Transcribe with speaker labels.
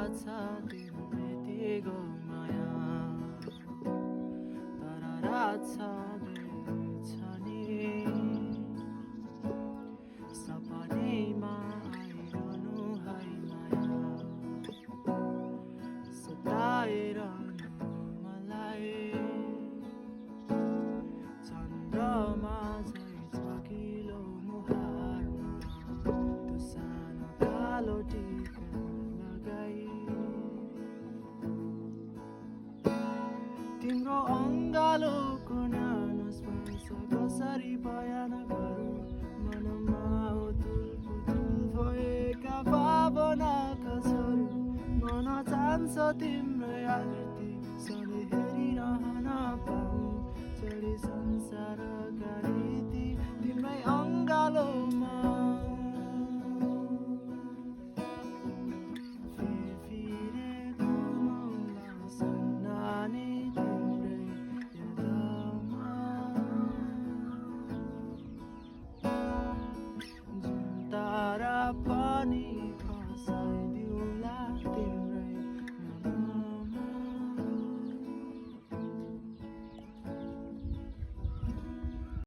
Speaker 1: छ तिम्रो माया तर रात छ नि सपनीमा आइरहनु है माया सताइरहनु मलाई चन्द्रमा झै चकिलो मुहारमा त्यो सानो कालो टिका लगाई तिम्रो अङ्गालोको नानो स्पर्श कसरी बयान गरौँ मनमा उतुल पुतुल भएका भावनाका छोरो मन चाहन्छ तिम्रो आकृति सधैँ हेरिरहन पाऊँ चढी संसारका रीति तिम्रै अङ्गालोमा फिरफिरेको मौला सन्नानी तिम्रै यादमा जुन तारा पनि